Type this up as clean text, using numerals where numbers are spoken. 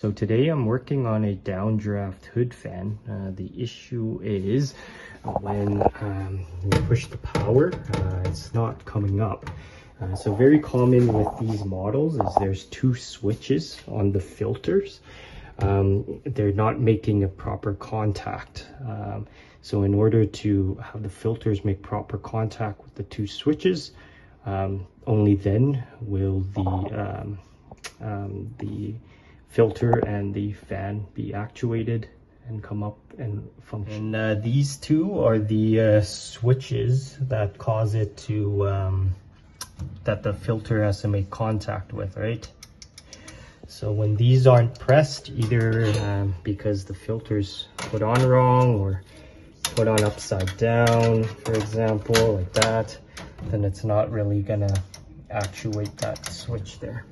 So today I'm working on a downdraft hood fan. The issue is when you push the power, it's not coming up. So very common with these models is there's two switches on the filters. They're not making a proper contact. So in order to have the filters make proper contact with the two switches, only then will the filter and the fan be actuated and come up and function. And these two are the switches that cause it to that the filter has to make contact with, right? So when these aren't pressed, either because the filter's put on wrong or put on upside down, for example, like that, then it's not really gonna actuate that switch there.